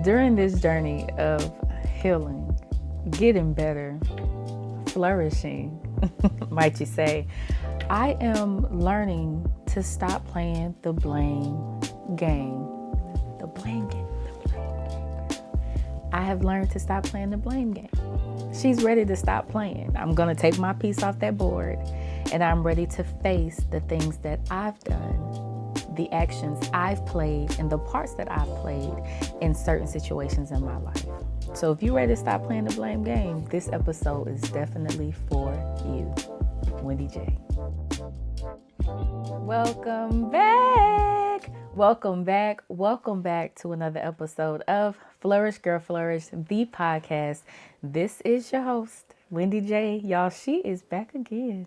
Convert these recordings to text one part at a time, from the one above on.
During this journey of healing, getting better, flourishing, might you say, I am learning to stop playing the blame game. The blame game. I have learned to stop playing the blame game. She's ready to stop playing. I'm going to take my piece off that board, and I'm ready to face the things that I've done, the actions I've played, and the parts that I've played in certain situations in my life. So if you're ready to stop playing the blame game, this episode is definitely for you. Wendy Jaye. Welcome back. Welcome back to another episode of Flourish Girl Flourish, the podcast. This is your host, Wendy Jaye. Y'all, she is back again.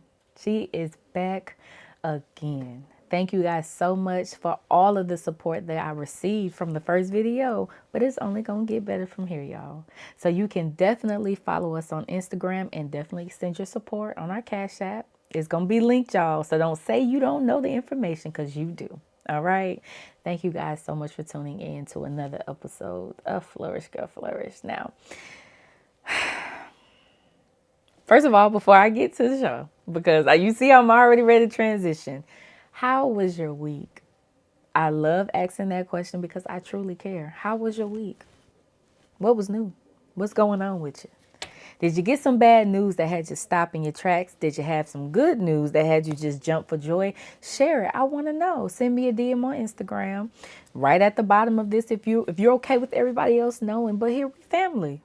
Thank you guys so much for all of the support that I received from the first video, but it's only going to get better from here, y'all. So you can definitely follow us on Instagram and definitely send your support on our CashApp. It's going to be linked, y'all. So don't say you don't know the information, because you do. All right. Thank you guys so much for tuning in to another episode of Flourish Girl Flourish. Now, first of all, before I get to the show, because you see I'm already ready to transition. How was your week? I love asking that question because I truly care. How was your week? What was new? What's going on with you? Did you get some bad news that had you stop in your tracks? Did you have some good news that had you just jump for joy? Share it. I want to know. Send me a DM on Instagram. Right at the bottom of this, if you're okay with everybody else knowing. But here we family.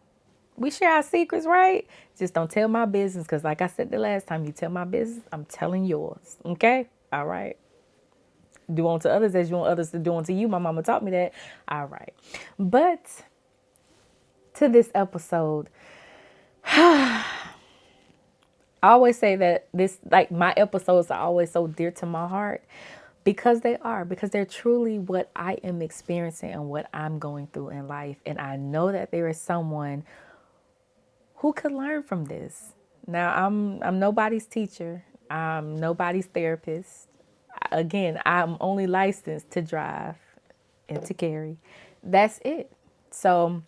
We share our secrets, right? Just don't tell my business, because like I said the last time, you tell my business, I'm telling yours. Okay? All right. Do unto others as you want others to do unto you. My mama taught me that. All right. But to this episode, I always say that my episodes are always so dear to my heart because they're truly what I am experiencing and what I'm going through in life. And I know that there is someone who could learn from this. Now, I'm nobody's teacher. I'm nobody's therapist. Again, I'm only licensed to drive and to carry. That's it. So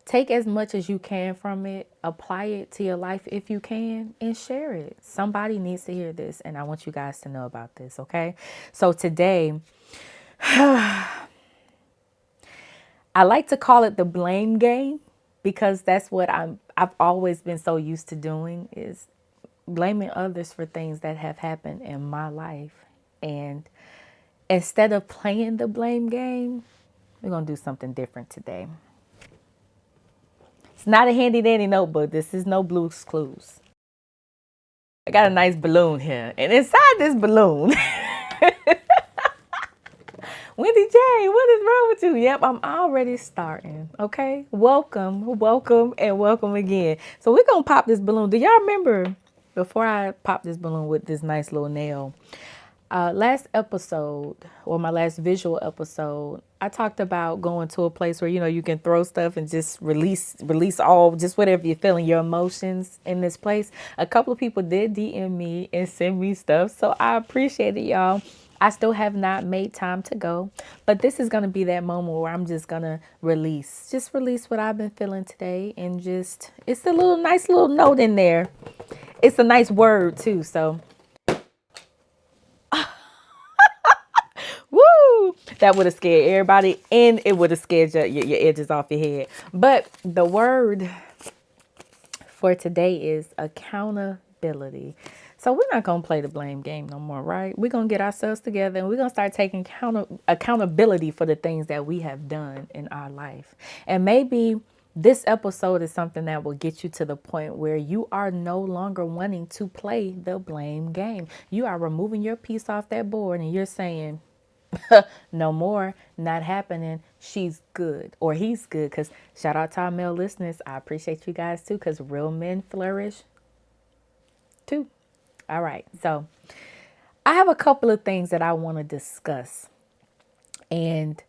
take as much as you can from it, apply it to your life if you can, and share it. Somebody needs to hear this, and I want you guys to know about this, okay? So today, I like to call it the blame game, because that's what I've always been so used to doing, is blaming others for things that have happened in my life. And instead of playing the blame game, we're going to do something different today. It's not a handy dandy notebook. This is no Blue's Clues. I got a nice balloon here. And inside this balloon, Wendy Jaye, what is wrong with you? Yep, I'm already starting. Okay. Welcome again. So we're going to pop this balloon. Do y'all remember, before I pop this balloon with this nice little nail, last episode, or my last visual episode, I talked about going to a place where, you can throw stuff and just release all, just whatever you're feeling, your emotions in this place. A couple of people did DM me and send me stuff, so I appreciate it, y'all. I still have not made time to go, but this is going to be that moment where I'm just going to release what I've been feeling today, and it's a nice little note in there. It's a nice word too, so woo! That would have scared everybody, and it would have scared your edges off your head. But the word for today is accountability. So we're not going to play the blame game no more, right? We're going to get ourselves together, and we're going to start taking accountability for the things that we have done in our life. And maybe this episode is something that will get you to the point where you are no longer wanting to play the blame game. You are removing your piece off that board, and you're saying, no more, not happening. She's good, or he's good. Because shout out to our male listeners. I appreciate you guys too, because real men flourish too. All right. So I have a couple of things that I want to discuss. And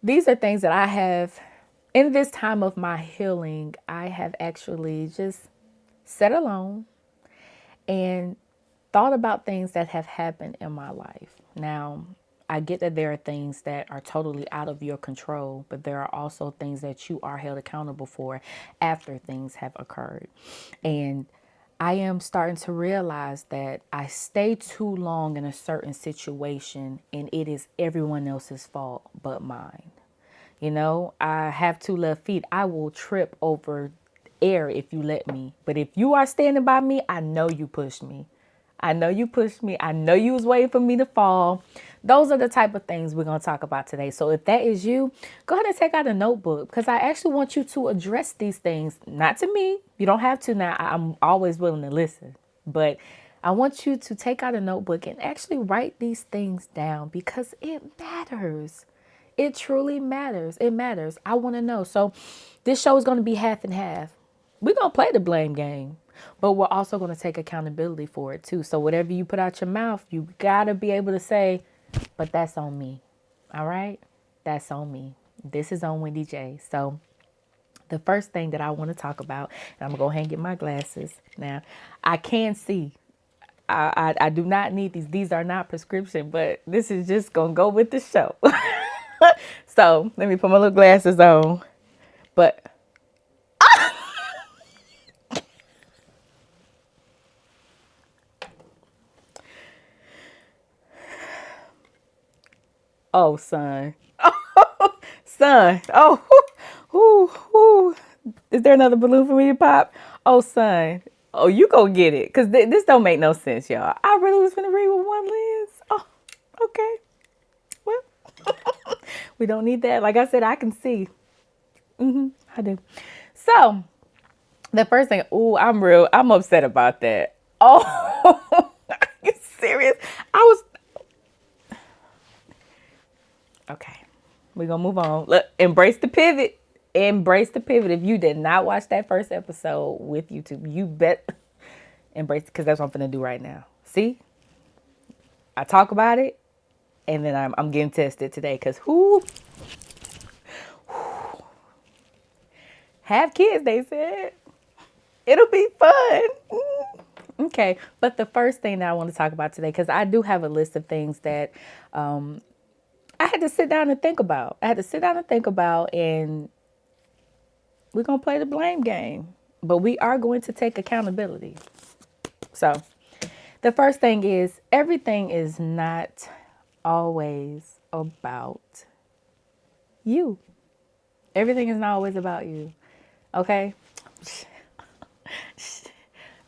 these are things that I have, in this time of my healing, I have actually just sat alone and thought about things that have happened in my life. Now, I get that there are things that are totally out of your control, but there are also things that you are held accountable for after things have occurred. And I am starting to realize that I stay too long in a certain situation and it is everyone else's fault but mine. You know, I have two left feet. I will trip over air if you let me. But if you are standing by me, I know you pushed me. I know you pushed me. I know you was waiting for me to fall. Those are the type of things we're going to talk about today. So if that is you, go ahead and take out a notebook because I actually want you to address these things, not to me. You don't have to now. I'm always willing to listen. But I want you to take out a notebook and actually write these things down because it matters. It truly matters. It matters. I want to know. So this show is going to be half and half. We're going to play the blame game, but we're also going to take accountability for it too. So whatever you put out your mouth, you got to be able to say, but that's on me. All right? That's on me. This is on Wendy Jaye. So the first thing that I want to talk about, and I'm going to go ahead and get my glasses. Now, I can see. I do not need these. These are not prescription, but this is just going to go with the show. So let me put my little glasses on. But oh, son, son, oh, whoo, whoo. Is there another balloon for me to pop? Oh, son, oh, you go get it, cause this don't make no sense, y'all. I really was gonna read with one lens. Oh, okay. Well, we don't need that. Like I said, I can see. I do. So the first thing, ooh, I'm upset about that. Oh, are you serious? I was okay. We're gonna move on. Look, embrace the pivot. Embrace the pivot. If you did not watch that first episode with YouTube, you bet embrace it because that's what I'm gonna do right now. See? I talk about it and then I'm getting tested today because who have kids, they said. It'll be fun. Okay, but the first thing that I want to talk about today, because I do have a list of things that I had to sit down and think about. And we're going to play the blame game, but we are going to take accountability. So the first thing is everything is not always about you. Everything is not always about you. Okay?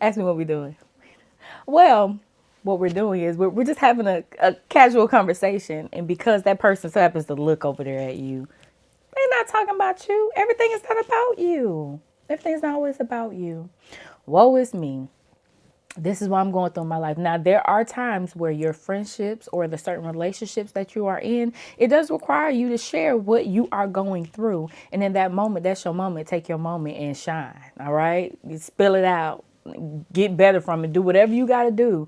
Ask me what we're doing. Well, what we're doing is we're just having a casual conversation. And because that person so happens to look over there at you, they're not talking about you. Everything is not about you. Everything's not always about you. Woe is me. This is what I'm going through in my life. Now, there are times where your friendships or the certain relationships that you are in, it does require you to share what you are going through. And in that moment, that's your moment. Take your moment and shine. All right? You spill it out. Get better from it. Do whatever you got to do.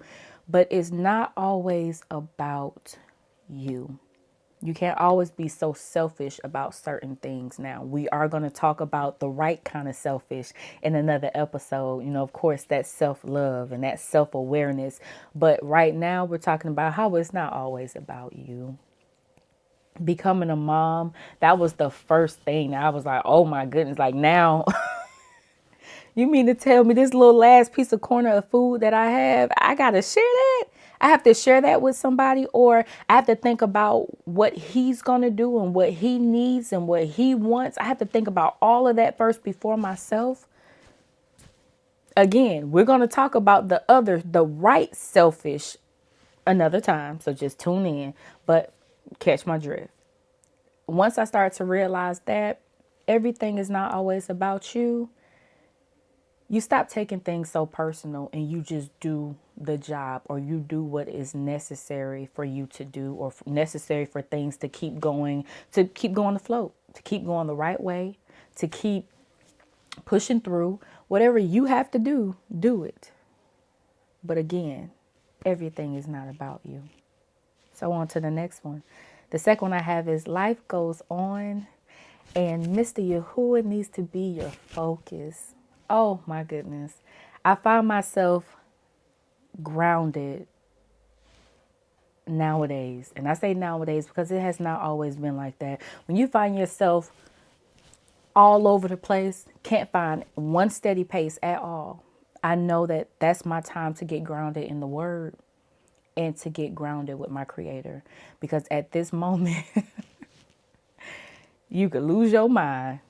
But it's not always about you. You can't always be so selfish about certain things. Now, we are going to talk about the right kind of selfish in another episode. You know, of course, that's self-love and that self-awareness. But right now, we're talking about how it's not always about you. Becoming a mom, that was the first thing. I was like, oh my goodness, like now, you mean to tell me this little last piece of corner of food that I have, I got to share that? I have to share that with somebody, or I have to think about what he's going to do and what he needs and what he wants. I have to think about all of that first before myself. Again, we're going to talk about the right selfish another time. So just tune in, but catch my drift. Once I start to realize that everything is not always about you, you stop taking things so personal and you just do the job, or you do what is necessary for you to do, or necessary for things to keep going afloat, to keep going the right way, to keep pushing through. Whatever you have to do, do it. But again, everything is not about you. So on to the next one. The second one I have is life goes on and Mr. Yahuwah needs to be your focus. Oh my goodness. I find myself grounded nowadays, and I say nowadays because it has not always been like that. When you find yourself all over the place, can't find one steady pace at all, I know that that's my time to get grounded in the word and to get grounded with my creator. Because at this moment, you could lose your mind.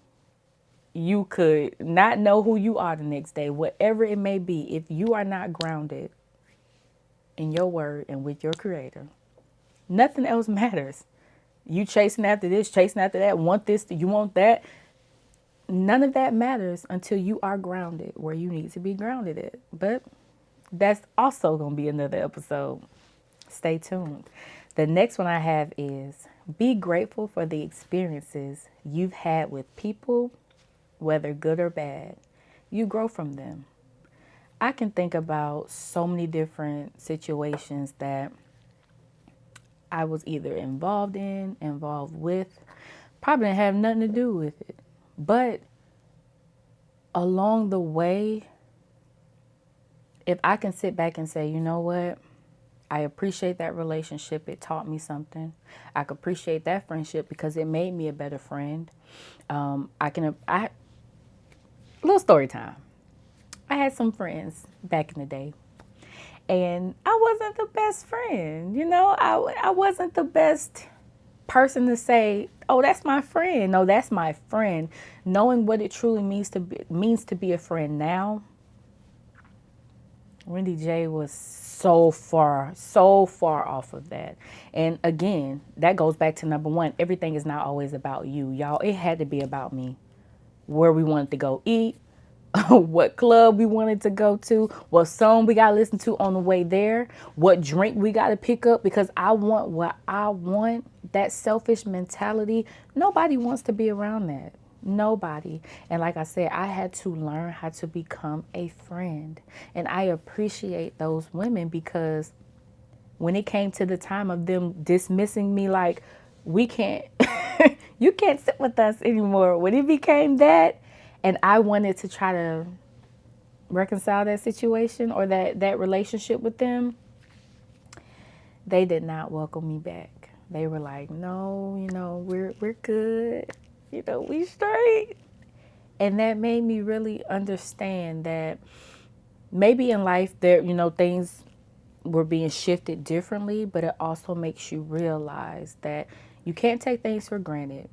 You could not know who you are the next day, whatever it may be. If you are not grounded in your word and with your creator, nothing else matters. You chasing after this, chasing after that, want this, you want that. None of that matters until you are grounded where you need to be grounded at. But that's also going to be another episode. Stay tuned. The next one I have is be grateful for the experiences you've had with people, whether good or bad. You grow from them. I can think about so many different situations that I was either involved in, involved with, probably didn't have nothing to do with it. But along the way, if I can sit back and say, you know what? I appreciate that relationship. It taught me something. I could appreciate that friendship because it made me a better friend. Little story time. I had some friends back in the day, and I wasn't the best friend. I wasn't the best person to say, "Oh, that's my friend." No, that's my friend. Knowing what it truly means to be a friend now, Wendy Jaye was so far off of that. And again, that goes back to number one. Everything is not always about you, y'all. It had to be about me. Where we wanted to go eat, what club we wanted to go to, what song we got to listen to on the way there, what drink we got to pick up because I want what I want. That selfish mentality, nobody wants to be around that. Nobody. And like I said, I had to learn how to become a friend. And I appreciate those women because when it came to the time of them dismissing me like, we can't, you can't sit with us anymore. When it became that, and I wanted to try to reconcile that situation or that relationship with them, they did not welcome me back. They were like, no, we're good. We straight. And that made me really understand that maybe in life there, things were being shifted differently, but it also makes you realize that you can't take things for granted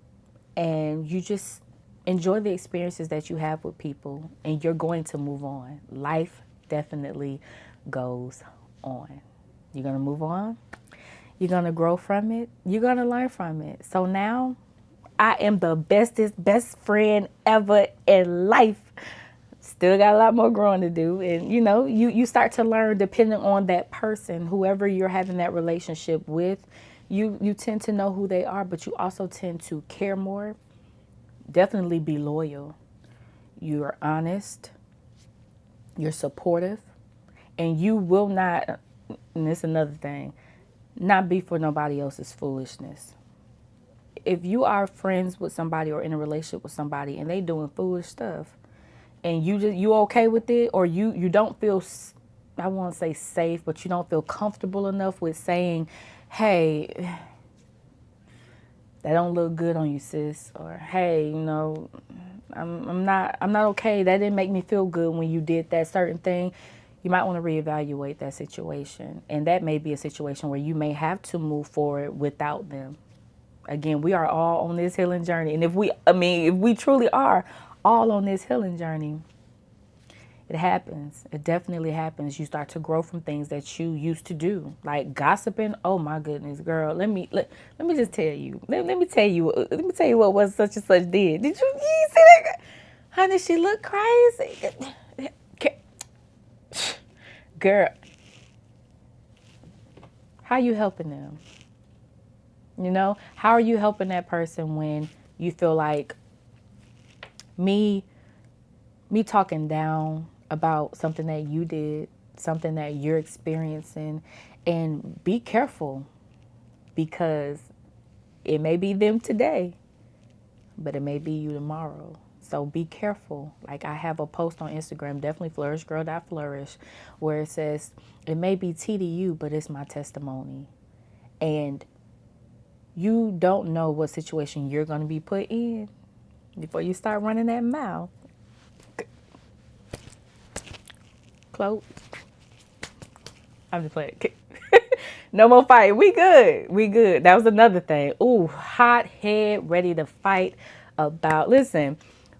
and you just enjoy the experiences that you have with people and you're going to move on. Life definitely goes on. You're going to move on. You're going to grow from it. You're going to learn from it. So now I am the best friend ever in life. Still got a lot more growing to do. And, you start to learn depending on that person, whoever you're having that relationship with, you tend to know who they are, but you also tend to care more. Definitely be loyal. You're honest. You're supportive. And you will not, and it's another thing, not be for nobody else's foolishness. If you are friends with somebody or in a relationship with somebody and they doing foolish stuff and you okay with it, or you don't feel, I won't say safe, but you don't feel comfortable enough with saying, hey, that don't look good on you, sis, or hey, I'm not okay. That didn't make me feel good when you did that certain thing. You might want to reevaluate that situation. And that may be a situation where you may have to move forward without them. Again, we are all on this healing journey. And if we truly are all on this healing journey, it happens. It definitely happens. You start to grow from things that you used to do, like gossiping. Oh my goodness, girl. Let me just tell you. Let me tell you. Let me tell you what was such and such did. Did you see that? Honey, she looked crazy. Girl, how you helping them? How are you helping that person when you feel like me talking down about something that you did, something that you're experiencing, and be careful because it may be them today, but it may be you tomorrow. So be careful. Like I have a post on Instagram, definitely flourishgirl.flourish, where it says, it may be tea to you, but it's my testimony. And you don't know what situation you're going to be put in before you start running that mouth. Close. I'm just playing. No more fight. We good. We good. That was another thing. Ooh, hot head, ready to fight about. Listen,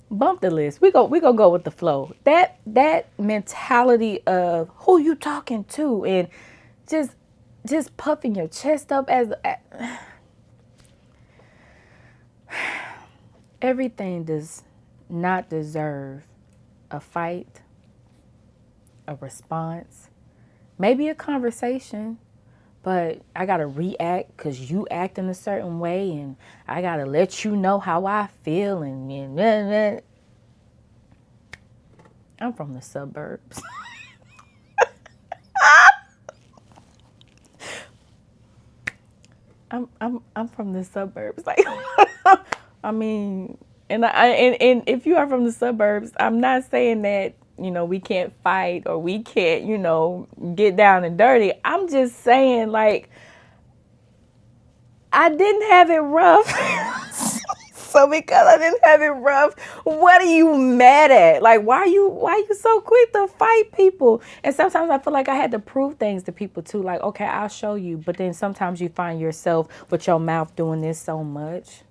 bump the list. We gonna go with the flow. That mentality of who you talking to and just puffing your chest up as everything does not deserve a fight, a response, maybe a conversation. But I gotta react because you act in a certain way, and I gotta let you know how I feel. And blah, blah. I'm from the suburbs. I'm from the suburbs. Like, I mean, and if you are from the suburbs, I'm not saying that we can't fight or we can't get down and dirty. I'm just saying like I didn't have it rough. So because I didn't have it rough, what are you mad at? Like why are you so quick to fight people? And sometimes I feel like I had to prove things to people too. Like, okay, I'll show you. But then sometimes you find yourself with your mouth doing this so much.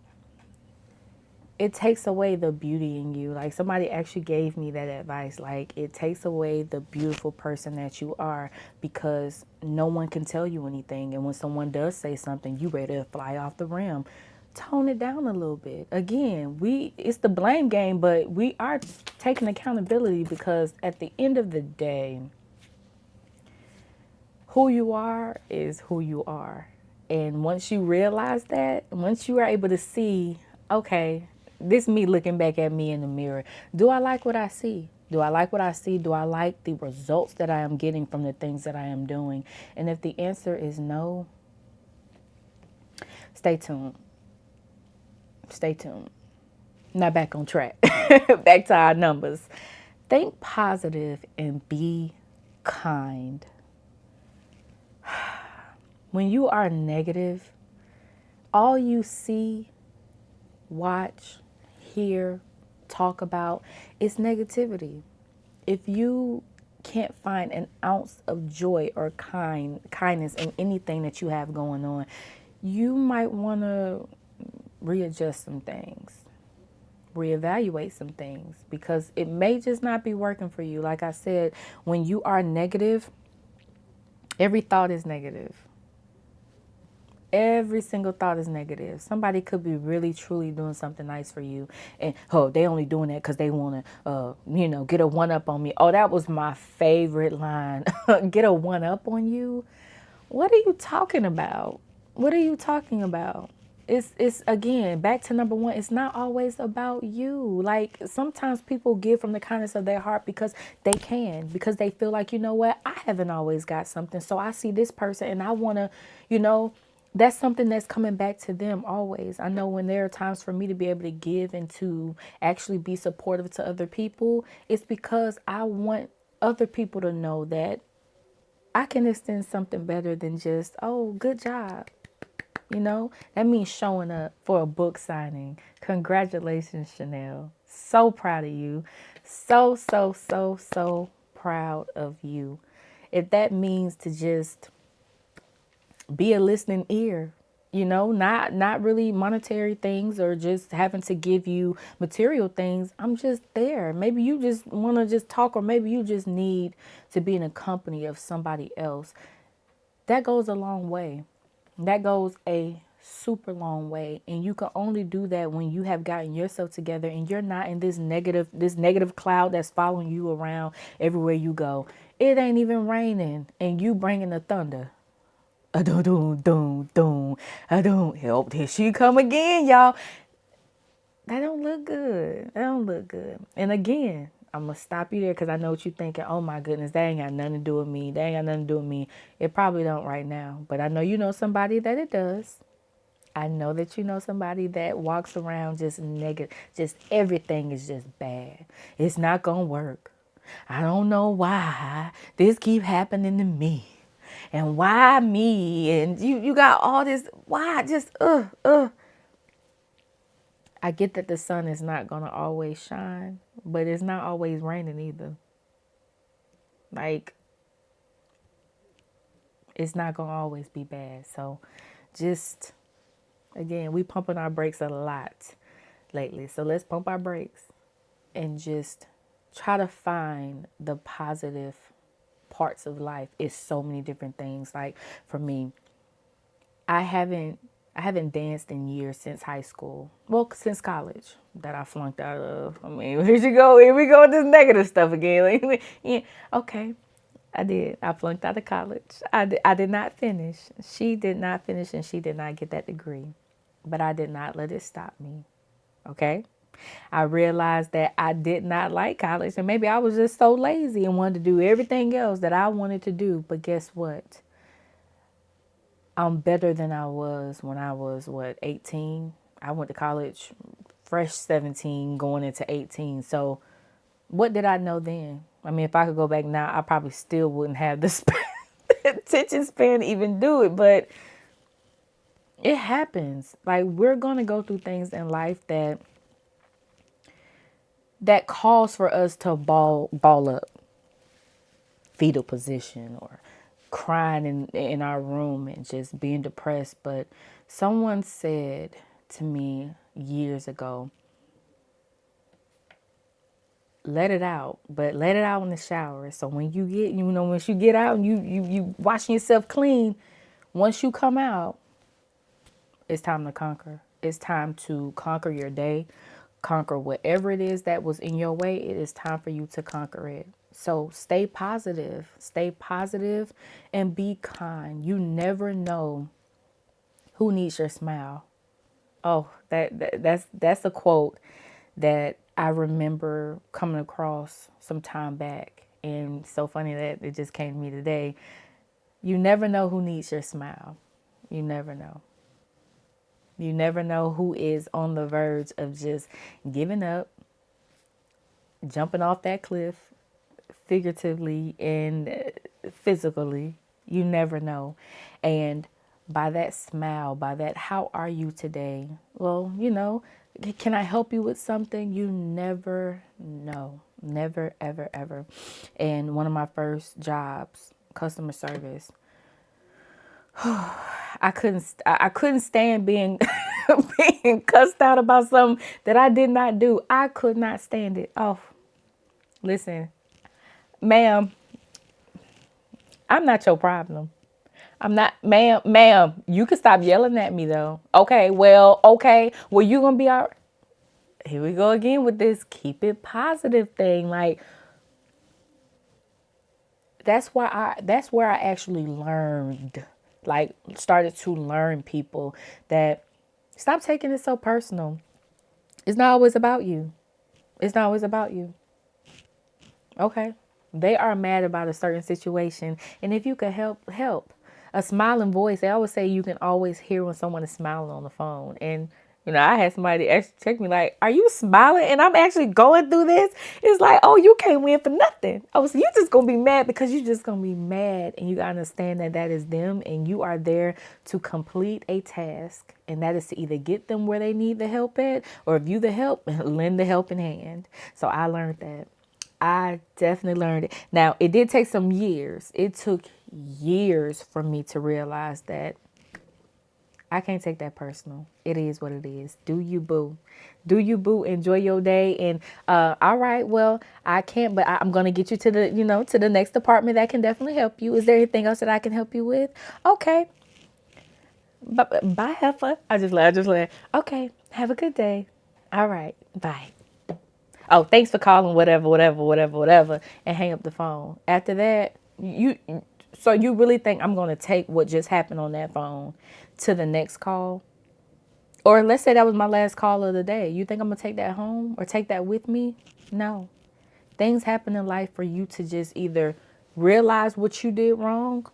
It takes away the beauty in you. Like somebody actually gave me that advice. Like it takes away the beautiful person that you are because no one can tell you anything. And when someone does say something, you ready to fly off the rim. Tone it down a little bit. Again, it's the blame game, but we are taking accountability because at the end of the day, who you are is who you are. And once you realize that, once you are able to see, okay, this me looking back at me in the mirror. Do I like what I see? Do I like what I see? Do I like the results that I am getting from the things that I am doing? And if the answer is no, stay tuned. Stay tuned. Now back on track. Back to our numbers. Think positive and be kind. When you are negative, all you see, watch, hear, talk about is negativity. If you can't find an ounce of joy or kindness in anything that you have going on, you might want to readjust some things, reevaluate some things because it may just not be working for you. Like I said, when you are negative, every thought is negative. Every single thought is negative. Somebody could be really, truly doing something nice for you. And, oh, they only doing that because they want to, get a one-up on me. Oh, that was my favorite line. Get a one-up on you? What are you talking about? What are you talking about? It's again, back to number one, it's not always about you. Like sometimes people give from the kindness of their heart because they can, because they feel like, you know what, I haven't always got something. So I see this person and I want to, that's something that's coming back to them always. I know when there are times for me to be able to give and to actually be supportive to other people, it's because I want other people to know that I can extend something better than just, oh, good job. That means showing up for a book signing. Congratulations, Chanel. So proud of you. So, so, so, so proud of you. If that means to just be a listening ear, not really monetary things or just having to give you material things. I'm just there. Maybe you just want to just talk, or maybe you just need to be in the company of somebody else. That goes a long way. That goes a super long way. And you can only do that when you have gotten yourself together and you're not in this negative cloud that's following you around everywhere you go. It ain't even raining and you bringing the thunder. I don't help. Here she come again, y'all. That don't look good. That don't look good. And again, I'm going to stop you there because I know what you're thinking. Oh my goodness, that ain't got nothing to do with me. That ain't got nothing to do with me. It probably don't right now. But I know you know somebody that it does. I know that you know somebody that walks around just negative. Just everything is just bad. It's not going to work. I don't know why this keep happening to me. And why me? And you got all this, why? Just, I get that the sun is not going to always shine, but it's not always raining either. Like, it's not going to always be bad. So just, again, we pumping our brakes a lot lately. So let's pump our brakes and just try to find the positive parts of life. It's so many different things. Like for me, I haven't danced in years since high school. Well, since college that I flunked out of. I mean, here you go. Here we go with this negative stuff again. Yeah, okay, I did. I flunked out of college. I did not finish. She did not finish, and she did not get that degree. But I did not let it stop me. Okay. I realized that I did not like college, and maybe I was just so lazy and wanted to do everything else that I wanted to do. But guess what? I'm better than I was when I was, 18? I went to college fresh 17 going into 18. So what did I know then? I mean, if I could go back now, I probably still wouldn't have the attention span to even do it. But it happens. Like, we're going to go through things in life that calls for us to ball up, fetal position, or crying in our room and just being depressed. But someone said to me years ago, let it out, but let it out in the shower. So when you get, once you get out and you washing yourself clean, once you come out, it's time to conquer. It's time to conquer your day, conquer whatever it is that was in your way. It is time for you to conquer it. So stay positive, and be kind. You never know who needs your smile. Oh, that's a quote that I remember coming across some time back, and so funny that it just came to me today. You never know who needs your smile. You never know. You never know who is on the verge of just giving up, jumping off that cliff, figuratively and physically. You never know. And by that smile, by that, how are you today? Well, can I help you with something? You never know. Never, ever, ever. And one of my first jobs, customer service, I couldn't stand being being cussed out about something that I did not do. I could not stand it. Oh, listen, ma'am, I'm not your problem. I'm not, ma'am, you can stop yelling at me though. Okay, well, you gonna be all right. Here we go again with this keep it positive thing. Like, that's where I actually learned, like, started to learn people that stop taking it so personal. It's not always about you. It's not always about you. Okay. They are mad about a certain situation. And if you could help. A smiling voice, they always say you can always hear when someone is smiling on the phone. And, I had somebody actually check me like, are you smiling? And I'm actually going through this. It's like, oh, you can't win for nothing. Oh, so you just going to be mad because you just going to be mad. And you got to understand that that is them. And you are there to complete a task. And that is to either get them where they need the help at, or if you the help, lend the helping hand. So I learned that. I definitely learned it. Now, it did take some years. It took years for me to realize that I can't take that personal. It is what it is. Do you, boo? Do you, boo? Enjoy your day. And all right, well, I can't, but I'm gonna get you to the next department that can definitely help you. Is there anything else that I can help you with? Okay. Bye, heifer. I just laugh. Okay. Have a good day. All right. Bye. Oh, thanks for calling, whatever, and hang up the phone. After that, so you really think I'm going to take what just happened on that phone to the next call? Or let's say that was my last call of the day. You think I'm going to take that home or take that with me? No. Things happen in life for you to just either realize what you did wrong,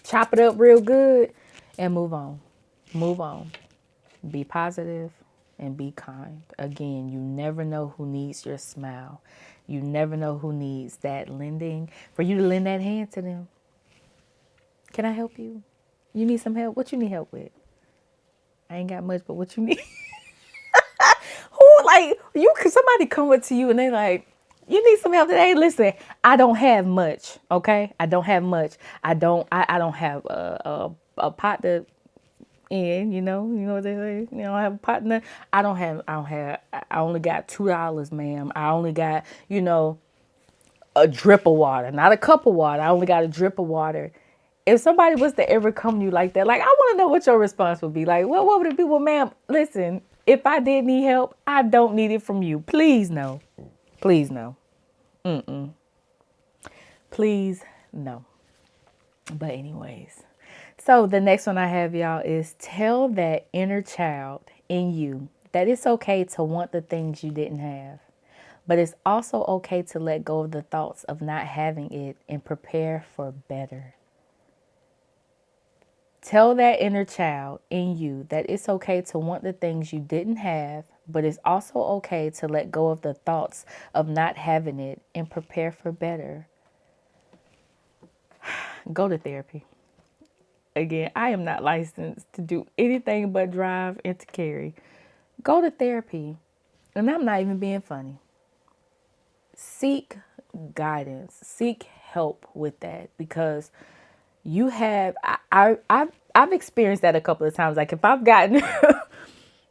chop it up real good, and move on. Move on. Be positive and be kind. Again, you never know who needs your smile. You never know who needs that lending, for you to lend that hand to them. Can I help you? You need some help? What you need help with? I ain't got much, but what you need? Who like you? Somebody come up to you and they like, you need some help today. Listen, I don't have much. Okay, I don't have much. I don't have a pot to in. You know what they say. You know, I have a pot in there. I don't have. I only got $2, ma'am. I only got a drip of water, not a cup of water. I only got a drip of water. If somebody was to ever come to you like that, like I want to know what your response would be. Like, well, what would it be? Well, ma'am, listen, if I did need help, I don't need it from you. Please no. Please no. Please no. But anyways, so the next one I have, y'all, is tell that inner child in you that it's okay to want the things you didn't have. But it's also okay to let go of the thoughts of not having it and prepare for better. Tell that inner child in you that it's okay to want the things you didn't have, but it's also okay to let go of the thoughts of not having it and prepare for better. Go to therapy. Again, I am not licensed to do anything but drive and to carry. Go to therapy. And I'm not even being funny. Seek guidance, seek help with that because you have, I've experienced that a couple of times. Like if I've gotten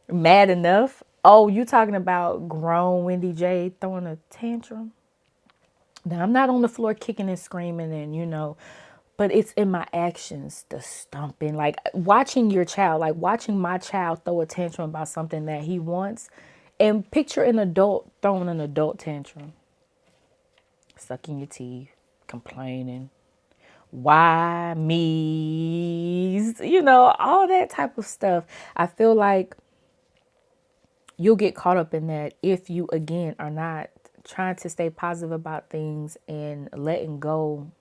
mad enough, oh, you talking about grown Wendy Jaye throwing a tantrum? Now I'm not on the floor kicking and screaming and but it's in my actions, the stomping, like watching your child, like watching my child throw a tantrum about something that he wants, and picture an adult throwing an adult tantrum, sucking your teeth, complaining, why me, all that type of stuff. I feel like you'll get caught up in that if you, again, are not trying to stay positive about things and letting go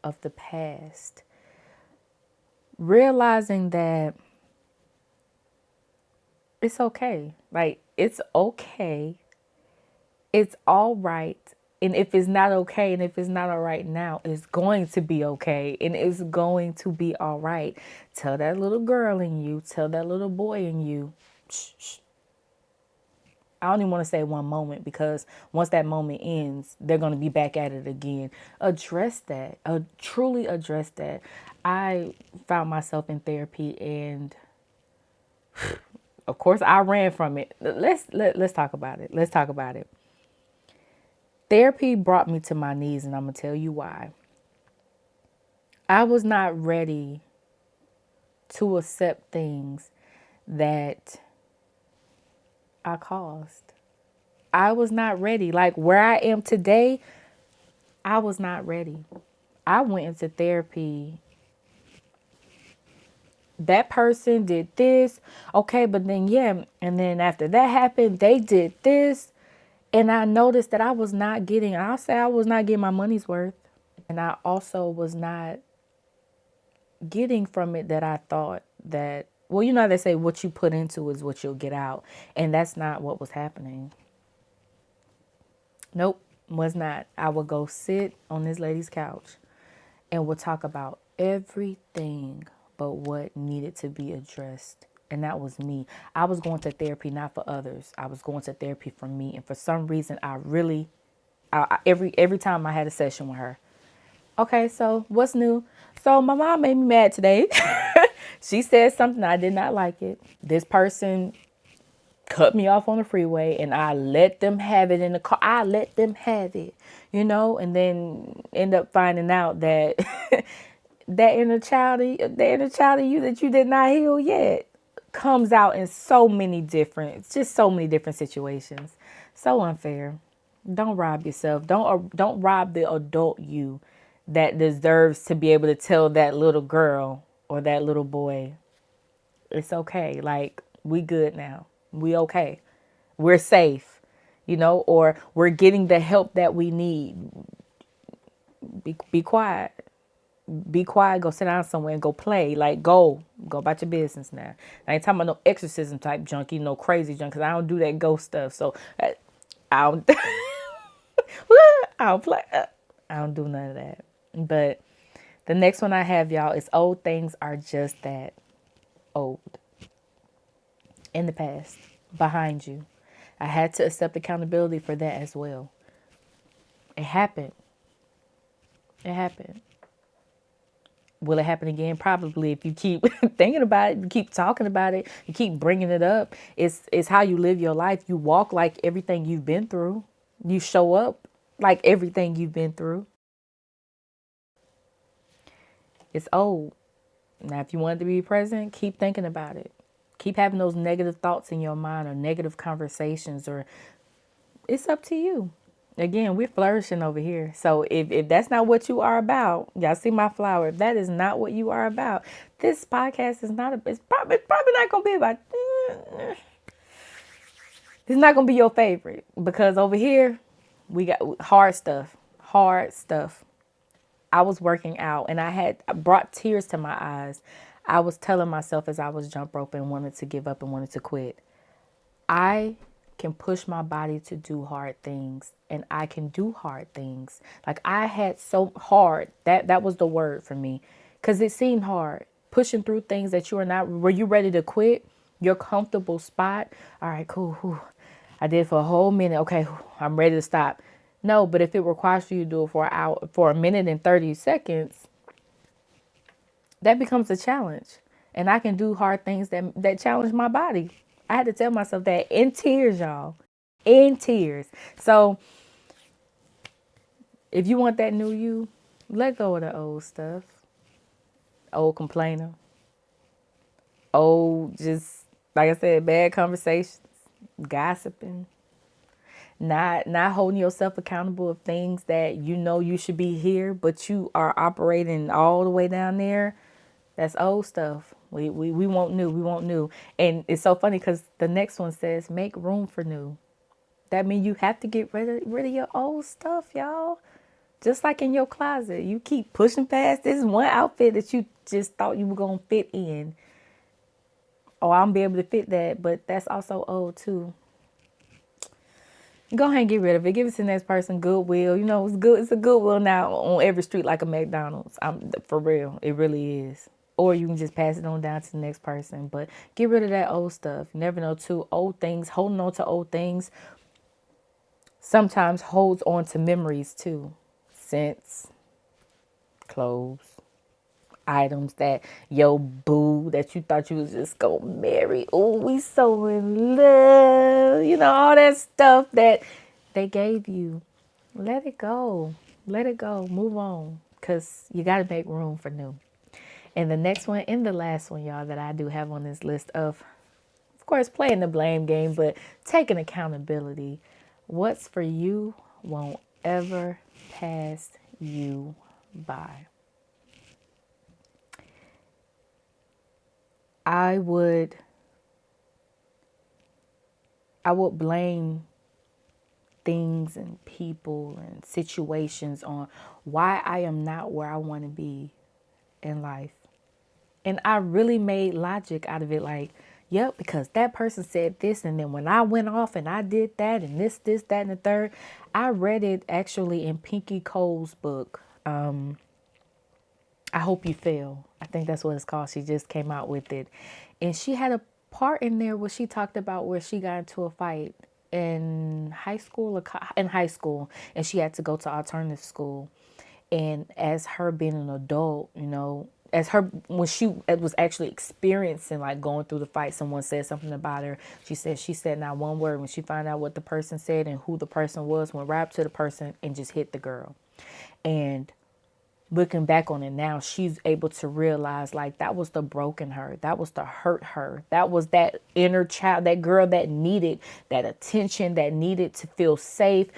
of the past. Realizing that it's okay. Like, it's okay. It's all right. And if it's not okay and if it's not all right now, it's going to be okay. And it's going to be all right. Tell that little girl in you, tell that little boy in you, shh, shh. I don't even want to say one moment because once that moment ends, they're going to be back at it again. Address that. Truly address that. I found myself in therapy and of course I ran from it. Let's talk about it. Let's talk about it. Therapy brought me to my knees and I'm going to tell you why. I was not ready to accept things that I caused. I was not ready. Like where I am today, I was not ready. I went into therapy. That person did this. Okay, but then, yeah. And then after that happened, they did this. And I noticed that I was not getting, I'll say I was not getting my money's worth. And I also was not getting from it that I thought that, well, you know how they say what you put into is what you'll get out. And that's not what was happening. Nope, was not. I would go sit on this lady's couch and we'll talk about everything but what needed to be addressed. And that was me. I was going to therapy not for others. I was going to therapy for me. And for some reason, every time I had a session with her. Okay, so what's new? So my mom made me mad today. She said something, I did not like it. This person cut me off on the freeway and I let them have it in the car. I let them have it, and then end up finding out that that inner child of you that you did not heal yet comes out in so many different situations. So unfair. Don't rob yourself. Don't rob the adult you that deserves to be able to tell that little girl or that little boy, it's okay. Like, we good now. We okay. We're safe, or we're getting the help that we need. Be quiet. Be quiet. Go sit down somewhere and go play. Like, go about your business now. I ain't talking about no exorcism type junkie, no crazy junk, because I don't do that ghost stuff. So I don't, I don't play. I don't do none of that. But The next one I have, y'all, is old things are just that, old, in the past, behind you. I had to accept accountability for that as well. It happened. It happened. Will it happen again? Probably. If you keep thinking about it, you keep talking about it, you keep bringing it up. It's how you live your life. You walk like everything you've been through. You show up like everything you've been through. It's old. Now, if you want it to be present, keep thinking about it. Keep having those negative thoughts in your mind or negative conversations, or it's up to you. Again, we're flourishing over here. So if that's not what you are about, y'all see my flower. If that is not what you are about, this podcast is not. It's probably not gonna be about. It's not gonna be your favorite because over here we got hard stuff. Hard stuff. I was working out and I brought tears to my eyes. I was telling myself as I was jump roping, wanted to give up and wanted to quit. I can push my body to do hard things and I can do hard things. Like I had so hard, that was the word for me, because it seemed hard pushing through things that you are not, were you ready to quit your comfortable spot? All right, cool. Whew. I did for a whole minute. Okay, whew, I'm ready to stop. No, but if it requires for you to do it for an hour, for a minute and 30 seconds, that becomes a challenge. And I can do hard things that challenge my body. I had to tell myself that in tears, y'all. In tears. So if you want that new you, let go of the old stuff. Old complainer. Old, just like I said, bad conversations, gossiping, not holding yourself accountable of things that you know you should be here, but you are operating all the way down there. That's old stuff. We want new. We want new. And it's so funny because the next one says make room for new. That means you have to get rid of your old stuff, y'all. Just like in your closet, you keep pushing past this one outfit that you just thought you were going to fit in. Oh, I'm be able to fit that, but that's also old too. Go ahead and get rid of it. Give it to the next person. Goodwill. You know, it's good. It's a Goodwill now on every street like a McDonald's. I'm for real. It really is. Or you can just pass it on down to the next person. But get rid of that old stuff. You never know too. Old things, holding on to old things sometimes holds on to memories too. Scents, clothes, items that yo boo that you thought you was just gonna marry. Oh, we so in love. You know, all that stuff that they gave you. Let it go. Let it go. Move on. Because you got to make room for new. And the next one and the last one, y'all, that I do have on this list of course, playing the blame game, but taking accountability. What's for you won't ever pass you by. I would blame things and people and situations on why I am not where I want to be in life. And I really made logic out of it, like, yep, because that person said this, and then when I went off and I did that, and this, that, and the third. I read it actually in Pinky Cole's book, I Hope You Fail. I think that's what it's called. She just came out with it. And she had a part in there where she talked about where she got into a fight in high school, and she had to go to alternative school. And as her being an adult, you know, as her, when she was actually experiencing like going through the fight, someone said something about her. She said not one word. When she found out what the person said and who the person was, went right up to the person and just hit the girl. And looking back on it now, she's able to realize like that was the broken her. That was the hurt her. That was that inner child, that girl that needed that attention, that needed to feel safe.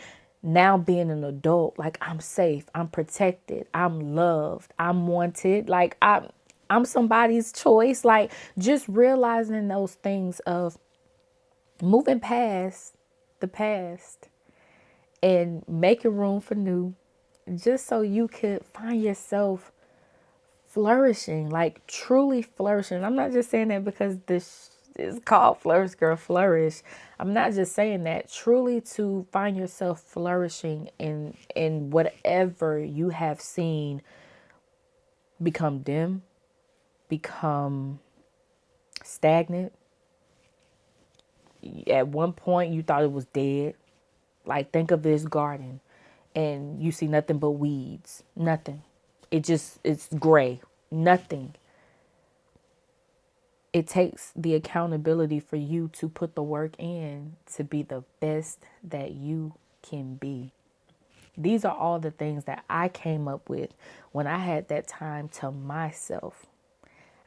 Now being an adult, like I'm safe, I'm protected, I'm loved, I'm wanted, like I'm somebody's choice. Like just realizing those things of moving past the past and making room for new, just so you could find yourself flourishing, like truly flourishing. I'm not just saying that because this is called Flourish Girl Flourish. I'm not just saying that. Truly to find yourself flourishing in whatever you have seen become dim, become stagnant. At one point, you thought it was dead. Like, think of this garden and you see nothing but weeds, nothing. It's gray, nothing. It takes the accountability for you to put the work in to be the best that you can be. These are all the things that I came up with when I had that time to myself.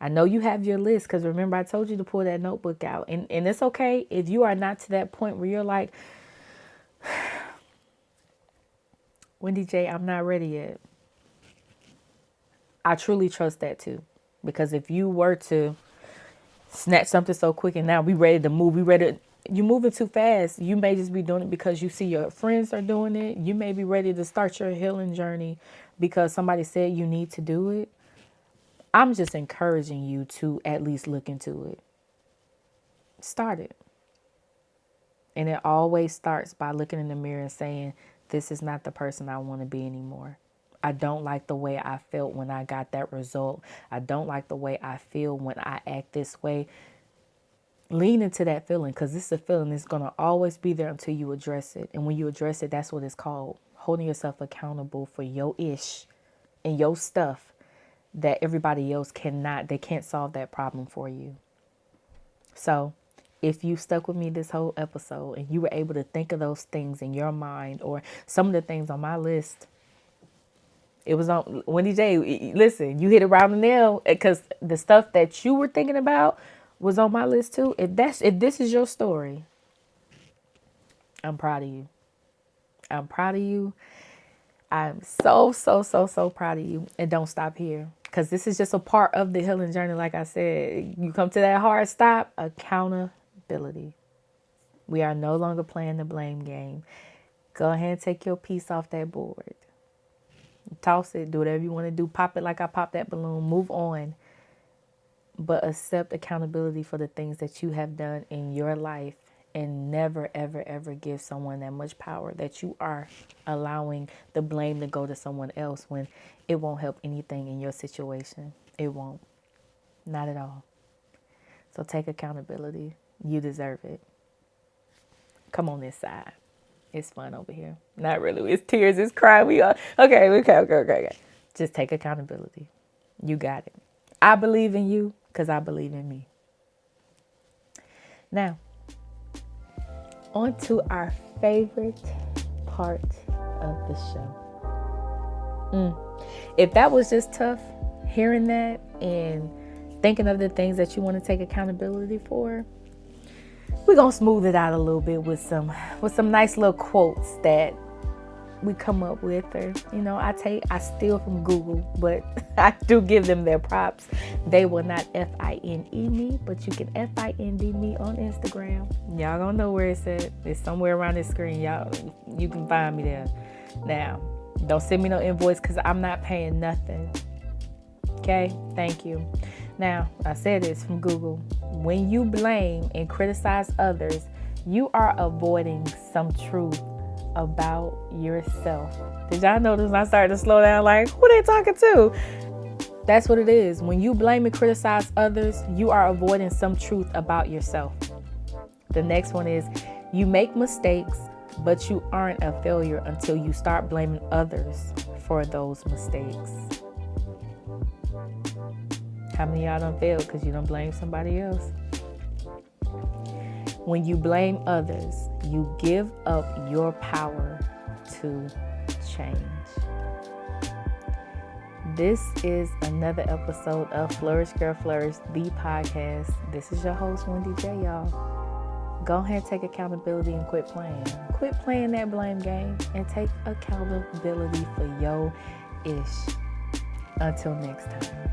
I know you have your list because remember I told you to pull that notebook out. And it's okay if you are not to that point where you're like, Wendy Jaye, I'm not ready yet. I truly trust that too. Because if you were to snatch something so quick and now we ready to move, you're moving too fast. You may just be doing it because you see your friends are doing it. You may be ready to start your healing journey because somebody said you need to do it. I'm just encouraging you to at least look into it. Start it. And it always starts by looking in the mirror and saying, this is not the person I want to be anymore. I don't like the way I felt when I got that result. I don't like the way I feel when I act this way. Lean into that feeling because this is a feeling that's going to always be there until you address it. And when you address it, that's what it's called. Holding yourself accountable for your ish and your stuff that everybody else cannot. They can't solve that problem for you. So if you stuck with me this whole episode and you were able to think of those things in your mind or some of the things on my list, it was on Wendy Jaye. Listen, you hit around the nail because the stuff that you were thinking about was on my list too. If this is your story, I'm proud of you. I'm proud of you. I'm so proud of you. And don't stop here because this is just a part of the healing journey. Like I said, you come to that hard stop, accountability. We are no longer playing the blame game. Go ahead and take your piece off that board. Toss it, do whatever you want to do. Pop it like I popped that balloon. Move on. But accept accountability for the things that you have done in your life and never, ever, ever give someone that much power that you are allowing the blame to go to someone else when it won't help anything in your situation. It won't. Not at all. So take accountability. You deserve it. Come on this side. It's fun over here. Not really. It's tears. It's crying. We are okay. Just take accountability. You got it. I believe in you because I believe in me. Now, on to our favorite part of the show. If that was just tough, hearing that and thinking of the things that you want to take accountability for, we're going to smooth it out a little bit with some nice little quotes that we come up with. Or, I steal from Google, but I do give them their props. They will not FINE me, but you can FIND me on Instagram. Y'all gonna know where it's at. It's somewhere around this screen. Y'all, you can find me there. Now, don't send me no invoice because I'm not paying nothing. Okay? Thank you. Now, I said this from Google. When you blame and criticize others, you are avoiding some truth about yourself. Did y'all notice I started to slow down like, who they talking to? That's what it is. When you blame and criticize others, you are avoiding some truth about yourself. The next one is you make mistakes, but you aren't a failure until you start blaming others for those mistakes. How many of y'all done failed because you don't blame somebody else? When you blame others, you give up your power to change. This is another episode of Flourish Girl Flourish, the podcast. This is your host, Wendy Jaye, y'all. Go ahead and take accountability and quit playing. Quit playing that blame game and take accountability for your ish. Until next time.